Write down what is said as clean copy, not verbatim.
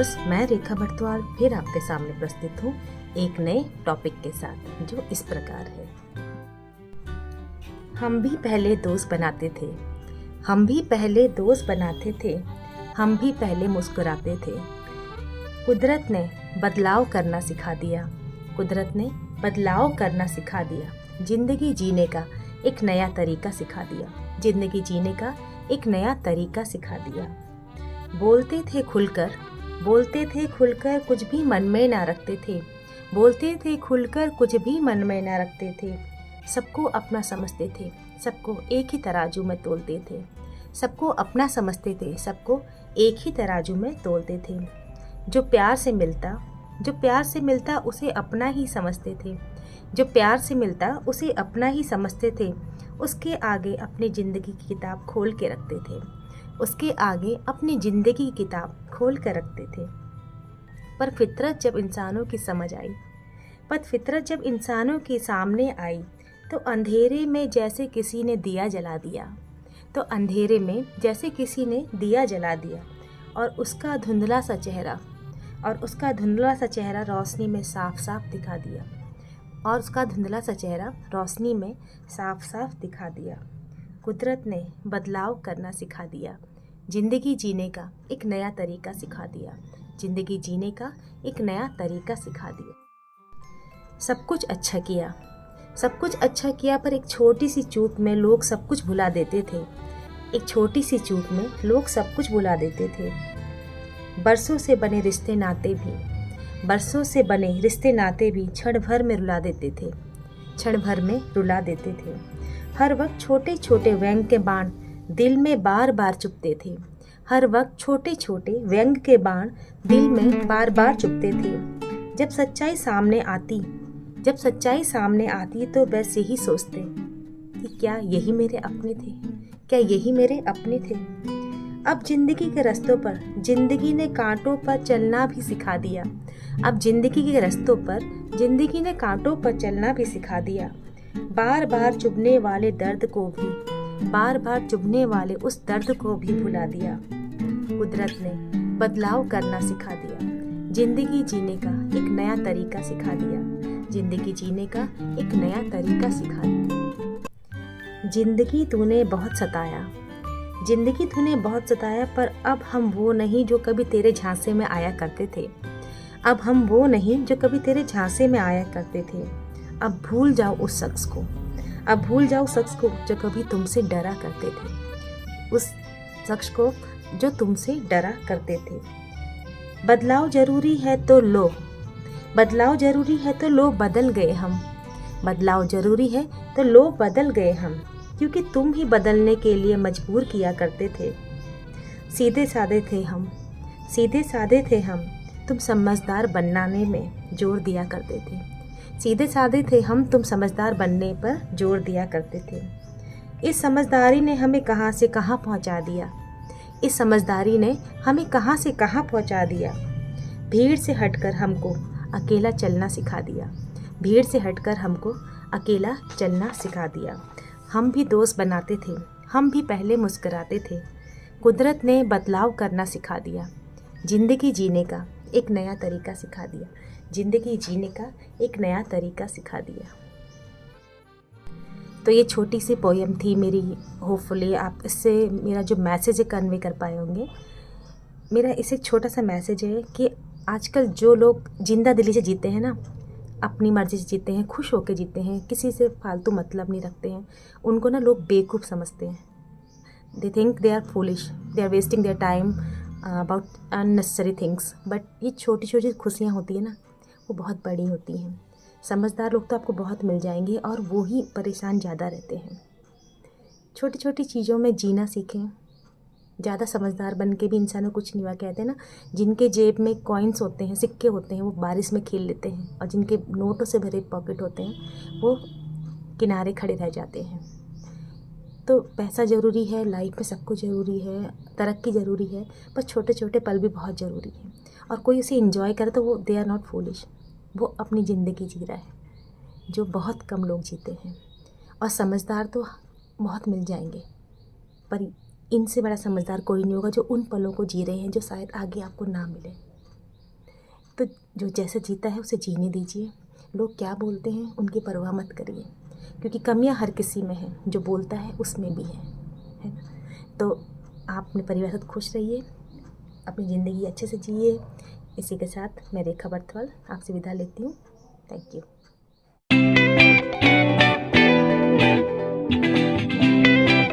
Viewers, मैं रेखा बर्तवाल फिर आपके सामने प्रस्तुत हूँ एक नए टॉपिक के साथ जो इस प्रकार है। हम भी पहले दोस्त बनाते थे, हम भी पहले दोस्त बनाते थे, हम भी पहले मुस्कुराते थे। कुदरत ने बदलाव करना सिखा दिया, कुदरत ने बदलाव करना सिखा दिया। जिंदगी जीने का एक नया तरीका सिखा दिया, जिंदगी जीने का एक नया तरीका सिखा दिया। बोलते थे खुलकर, बोलते थे खुलकर, कुछ भी मन में ना रखते थे, बोलते थे खुलकर, कुछ भी मन में ना रखते थे। सबको अपना समझते थे, सबको एक ही तराजू में तोलते थे, सबको अपना समझते थे, सबको एक ही तराजू में तोलते थे। जो प्यार से मिलता, जो प्यार से मिलता उसे अपना ही समझते थे, जो प्यार से मिलता उसे अपना ही समझते थे। उसके आगे अपनी ज़िंदगी की किताब खोल के रखते थे, उसके आगे अपनी ज़िंदगी की किताब खोल कर रखते थे। पर फितरत जब इंसानों की समझ आई, पर फितरत जब इंसानों के सामने आई, तो अंधेरे में जैसे किसी ने दिया जला दिया, तो अंधेरे में जैसे किसी ने दिया जला दिया। और उसका धुंधला सा चेहरा, और उसका धुंधला सा चेहरा रोशनी में साफ साफ दिखा दिया, और उसका धुंधला सा चेहरा रोशनी में साफ साफ दिखा दिया। कुदरत ने बदलाव करना सिखा दिया, ज़िंदगी जीने का एक नया तरीका सिखा दिया, ज़िंदगी जीने का एक नया तरीका सिखा दिया। सब कुछ अच्छा किया, सब कुछ अच्छा किया, पर एक छोटी सी चूक में लोग सब कुछ भुला देते थे, एक छोटी सी चूक में लोग सब कुछ भुला देते थे। बरसों से बने रिश्ते नाते भी, बरसों से बने रिश्ते नाते भी क्षण भर में रुला देते थे, क्षण भर में रुला देते थे। हर वक्त छोटे छोटे व्यंग के बाण दिल में बार बार चुभते थे, हर वक्त छोटे छोटे व्यंग के बाण दिल में बार बार चुभते थे। जब सच्चाई सामने आती, जब सच्चाई सामने आती तो बस यही सोचते कि क्या यही मेरे अपने थे, क्या यही मेरे अपने थे। अब जिंदगी के रास्तों पर, जिंदगी ने कांटों पर चलना भी सिखा दिया, अब जिंदगी के रास्तों पर, जिंदगी ने कांटों पर चलना भी सिखा दिया। बार बार चुभने वाले दर्द को भी, बार बार चुभने वाले उस दर्द को भी भुला दिया। कुदरत ने बदलाव करना सिखा दिया, जिंदगी जीने का एक नया तरीका सिखा दिया, जिंदगी जीने का एक नया तरीका सिखा दिया। जिंदगी तूने बहुत सताया, जिंदगी तूने बहुत सताया, पर अब हम वो नहीं जो कभी तेरे झांसे में आया करते थे, अब हम वो नहीं जो कभी तेरे झांसे में आया करते थे। अब भूल जाओ उस शख्स को, अब भूल जाओ शख्स को जो कभी तुमसे डरा करते थे, उस शख्स को जो तुमसे डरा करते थे। बदलाव जरूरी है तो लो, बदलाव जरूरी है तो लो बदल गए हम, बदलाव जरूरी है तो लो बदल गए हम, क्योंकि तुम ही बदलने के लिए मजबूर किया करते थे। सीधे साधे थे हम, सीधे साधे थे हम, तुम समझदार बनाने में जोर दिया करते थे, सीधे साधे थे हम, तुम समझदार बनने पर जोर दिया करते थे। इस समझदारी ने हमें कहाँ से कहाँ पहुँचा दिया, इस समझदारी ने हमें कहाँ से कहाँ पहुँचा दिया। भीड़ से हटकर हमको अकेला चलना सिखा दिया, भीड़ से हटकर हमको अकेला चलना सिखा दिया। हम भी दोस्त बनाते थे, हम भी पहले मुस्कुराते थे। कुदरत ने बदलाव करना सिखा दिया, ज़िंदगी जीने का एक नया तरीका सिखा दिया, ज़िंदगी जीने का एक नया तरीका सिखा दिया। तो ये छोटी सी पोयम थी मेरी। होपफुली आप इससे मेरा जो मैसेज है कन्वे कर पाए होंगे। मेरा इसे छोटा सा मैसेज है कि आजकल जो लोग जिंदा दिली से जीते हैं ना, अपनी मर्ज़ी से जीते हैं, खुश होकर जीते हैं, किसी से फालतू मतलब नहीं रखते हैं, उनको ना लोग बेवकूफ़ समझते हैं। They think they are foolish, they are wasting their time about unnecessary things. But ये छोटी छोटी खुशियाँ होती है ना, वो बहुत बड़ी होती हैं। समझदार लोग तो आपको बहुत मिल जाएंगे और वो ही परेशान ज़्यादा रहते हैं। छोटी छोटी चीज़ों में जीना सीखें। ज़्यादा समझदार बन के भी इंसान को कुछ नहीं हुआ। कहते हैं ना, जिनके जेब में कॉइन्स होते हैं, सिक्के होते हैं, वो बारिश में खेल लेते हैं, और जिनके नोटों से भरे पॉकेट होते हैं वो किनारे खड़े रह जाते हैं। तो पैसा ज़रूरी है, लाइफ में सब कुछ ज़रूरी है, तरक्की ज़रूरी है, पर छोटे छोटे पल भी बहुत ज़रूरी है। और कोई उसे इंजॉय करे तो वो दे आर नॉट फूलिश, वो अपनी ज़िंदगी जी रहा है, जो बहुत कम लोग जीते हैं। और समझदार तो बहुत मिल जाएंगे, पर इनसे बड़ा समझदार कोई नहीं होगा जो उन पलों को जी रहे हैं जो शायद आगे आपको ना मिले। तो जो जैसे जीता है उसे जीने दीजिए। लोग क्या बोलते हैं उनकी परवाह मत करिए, क्योंकि कमियां हर किसी में हैं, जो बोलता है उसमें भी है ना। तो आप अपने परिवार के साथ खुश रहिए, अपनी ज़िंदगी अच्छे से जिए। इसी के साथ मैं रेखा बर्थवाल आपसे विदा लेती हूँ। Thank you.